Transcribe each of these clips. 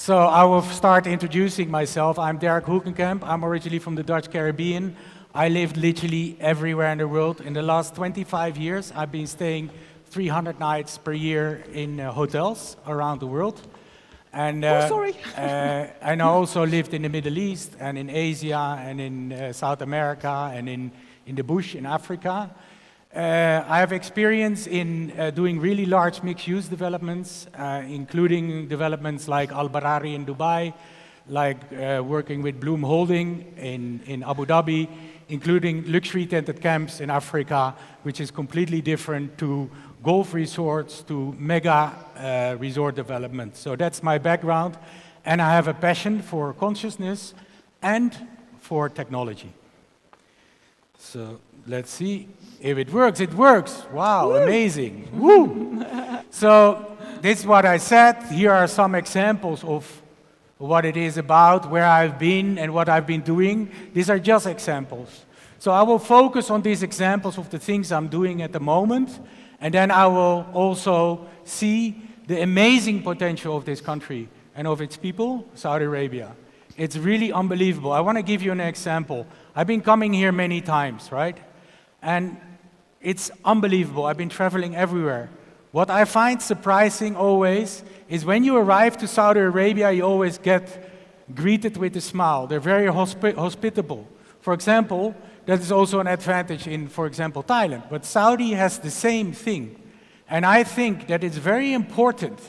So I will start introducing myself. I'm Derek Hoekenkamp. I'm originally from the Dutch Caribbean. I lived literally everywhere in the world. In the last 25 years, I've been staying 300 nights per year in hotels around the world. And, and I also lived in the Middle East and in Asia and in South America and in the bush in Africa. I have experience in doing really large mixed-use developments, including developments like Al Barari in Dubai, like working with Bloom Holding in Abu Dhabi, including luxury tented camps in Africa, which is completely different to golf resorts, to mega resort development. So that's my background, and I have a passion for consciousness and for technology. So let's see if it works. It works. Wow, woo. Amazing. Woo! So this is what I said. Here are some examples of what it is about, where I've been and what I've been doing. These are just examples. So I will focus on these examples of the things I'm doing at the moment, and then I will also see the amazing potential of this country and of its people, Saudi Arabia. It's really unbelievable. I want to give you an example. I've been coming here many times, right? And it's unbelievable. I've been traveling everywhere. What I find surprising always is when you arrive to Saudi Arabia, you always get greeted with a smile. They're very hospitable. For example, that is also an advantage in, for example, Thailand. But Saudi has the same thing. And I think that it's very important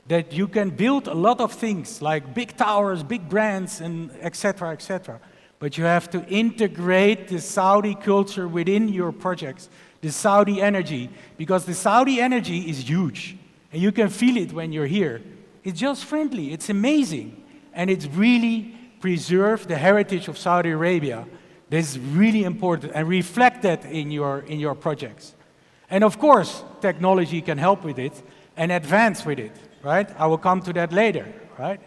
that you can build a lot of things like big towers, big brands, and et cetera, et cetera. But you have to integrate the Saudi culture within your projects, the Saudi energy, because the Saudi energy is huge, and you can feel it when you're here. It's just friendly, it's amazing, and it's really preserved the heritage of Saudi Arabia. This is really important, and reflect that in your projects. And of course, technology can help with it and advance with it, right? I will come to that later, right?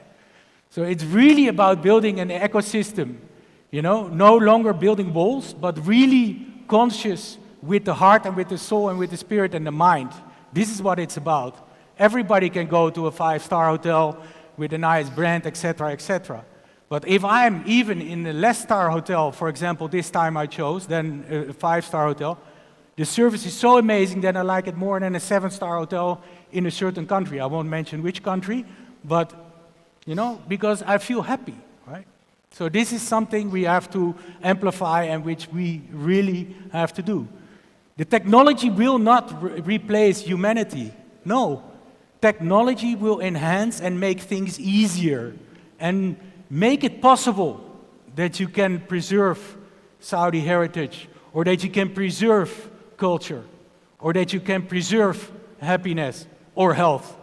So it's really about building an ecosystem. You know, no longer building walls, but really conscious with the heart and with the soul and with the spirit and the mind. This is what it's about. Everybody can go to a 5-star hotel with a nice brand, etc., etc. But if I'm even in a less-star hotel, for example, this time I chose, than a 5-star hotel, the service is so amazing that I like it more than a 7-star hotel in a certain country. I won't mention which country, but, you know, because I feel happy, right? So this is something we have to amplify and which we really have to do. The technology will not replace humanity. No. Technology will enhance and make things easier and make it possible that you can preserve Saudi heritage, or that you can preserve culture, or that you can preserve happiness or health.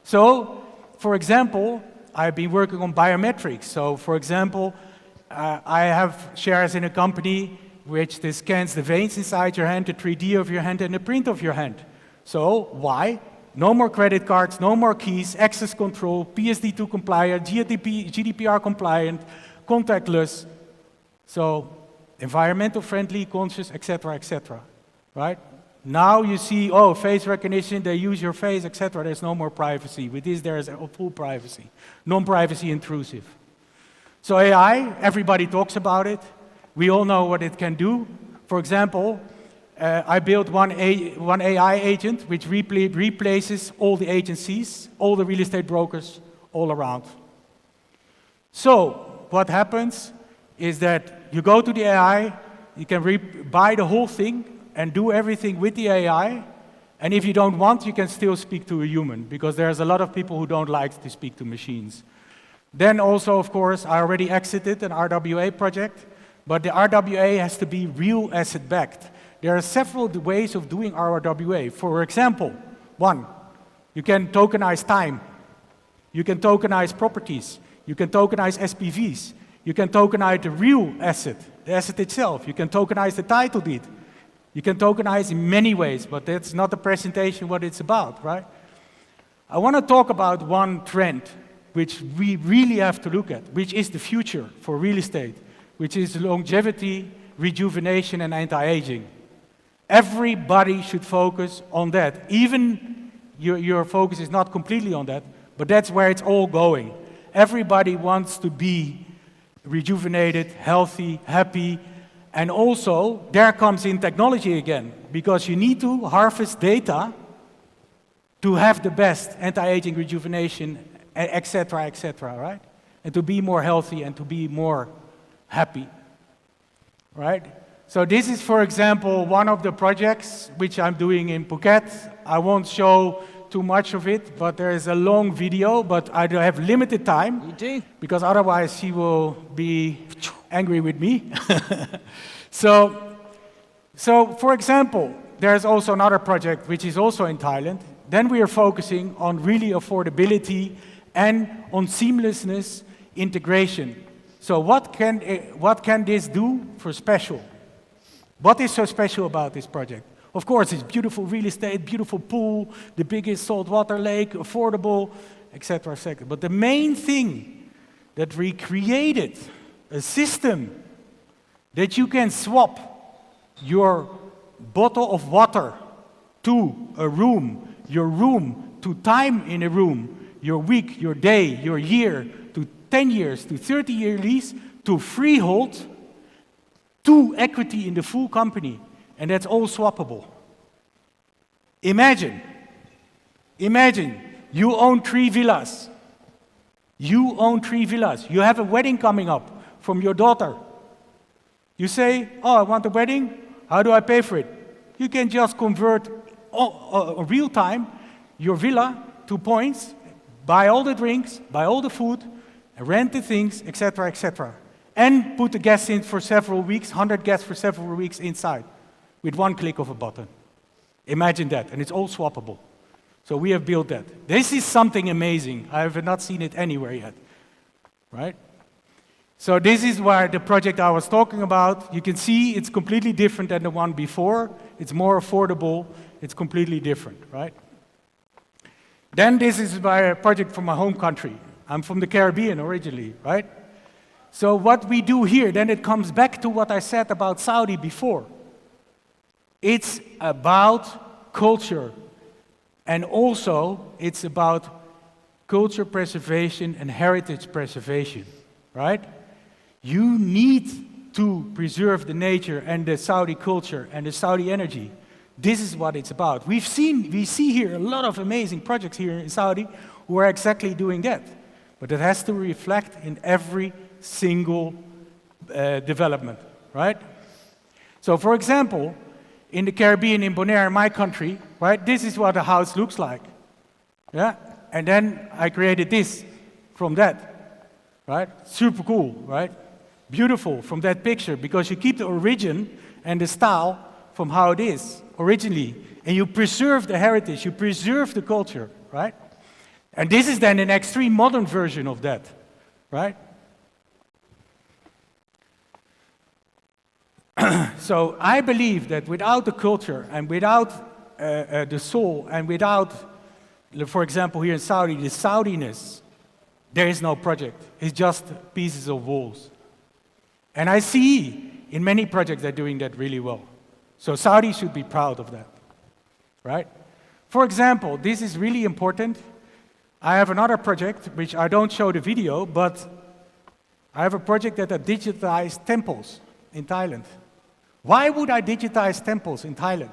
So, for example, I've been working on biometrics. So, for example, I have shares in a company which scans the veins inside your hand, the 3D of your hand, and the print of your hand. So, why? No more credit cards, no more keys, access control, PSD2 compliant, GDPR compliant, contactless. So, environmental friendly, conscious, etc., etc. Right? Now you see, oh, face recognition, they use your face, etc. There's no more privacy. With this, there is full privacy, non-privacy intrusive. So AI, everybody talks about it. We all know what it can do. For example, I built one AI agent which replaces all the agencies, all the real estate brokers all around. So what happens is that you go to the AI, you can buy the whole thing and do everything with the AI. And if you don't want, you can still speak to a human, because there's a lot of people who don't like to speak to machines. Then also, of course, I already exited an RWA project, but the RWA has to be real asset-backed. There are several ways of doing RWA. For example, one, you can tokenize time. You can tokenize properties. You can tokenize SPVs. You can tokenize the real asset, the asset itself. You can tokenize the title deed. You can tokenize in many ways, but that's not the presentation what it's about, right? I want to talk about one trend which we really have to look at, which is the future for real estate, which is longevity, rejuvenation, and anti-aging. Everybody should focus on that. Even your focus is not completely on that, but that's where it's all going. everybody wants to be rejuvenated, healthy, happy, and also there comes in technology again, because you need to harvest data to have the best anti-aging rejuvenation, etc., right? And to be more healthy and to be more happy, right? So this is, for example, one of the projects which I'm doing in Phuket. I won't show too much of it, but there is a long video, but I do have limited time. You do? Because otherwise she will be angry with me. So, for example, there's also another project which is also in Thailand. Then we are focusing on really affordability and on seamlessness integration. So what can this do for special? What is so special about this project? Of course, it's beautiful real estate, beautiful pool, the biggest saltwater lake, affordable, etc., etc. But the main thing that we created a system that you can swap your bottle of water to a room, your room to time in a room, your week, your day, your year, to 10 years, to 30-year lease, to freehold, to equity in the full company, and that's all swappable. Imagine, you own 3 villas. You own 3 villas. You have a wedding coming up from your daughter. You say, oh, I want a wedding. How do I pay for it? You can just convert real time your villa to points, buy all the drinks, buy all the food, rent the things, etc., etc. And put the guests in for several weeks, 100 guests for several weeks inside, with one click of a button. Imagine that, and it's all swappable. So we have built that. This is something amazing. I have not seen it anywhere yet, right? So this is where the project I was talking about. You can see it's completely different than the one before. It's more affordable. It's completely different, right? Then this is a project from my home country. I'm from the Caribbean originally, right? So what we do here, then it comes back to what I said about Saudi before. It's about culture. And also, it's about culture preservation and heritage preservation, right? You need to preserve the nature and the Saudi culture and the Saudi energy. This is what it's about. We see here a lot of amazing projects here in Saudi who are exactly doing that. But it has to reflect in every single development, right? So, for example, in the Caribbean, in Bonaire, in my country, right, this is what a house looks like. Yeah? And then I created this from that, right? Super cool, right? Beautiful from that picture, because you keep the origin and the style from how it is originally, and you preserve the heritage, you preserve the culture, right? And this is then an extreme modern version of that, right? So I believe that without the culture and without the soul and without, for example, here in Saudi, the Saudiness, there is no project. It's just pieces of walls. And I see in many projects they're doing that really well. So Saudi should be proud of that, right? For example, this is really important. I have another project, which I don't show the video, but I have a project that I digitize temples in Thailand. Why would I digitize temples in Thailand?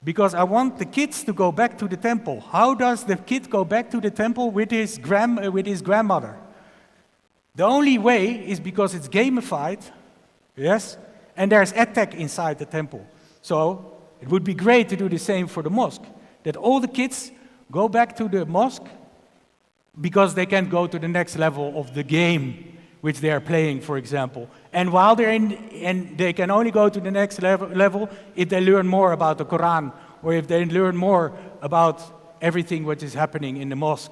Because I want the kids to go back to the temple. How does the kid go back to the temple with his grandmother? The only way is because it's gamified, yes, and there's EdTech inside the temple. So it would be great to do the same for the mosque, that all the kids go back to the mosque because they can go to the next level of the game which they are playing, for example. And while they're and they can only go to the next level if they learn more about the Quran, or if they learn more about everything what is happening in the mosque.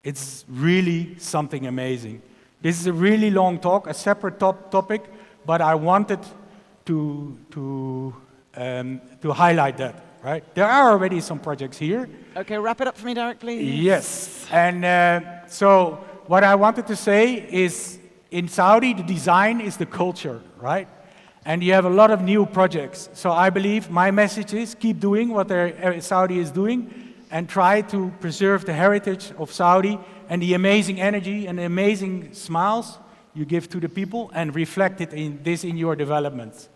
It's really something amazing. This is a really long talk, a separate topic, but I wanted to highlight that, right? There are already some projects here. Okay, wrap it up for me, Derek, please. Yes, and so what I wanted to say is, in Saudi, the design is the culture, right? And you have a lot of new projects. So I believe my message is keep doing what Saudi is doing and try to preserve the heritage of Saudi and the amazing energy and the amazing smiles you give to the people and reflect it in your development,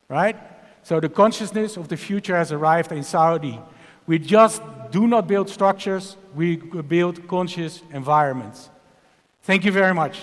right? So the consciousness of the future has arrived in Saudi. We just do not build structures, we build conscious environments. Thank you very much.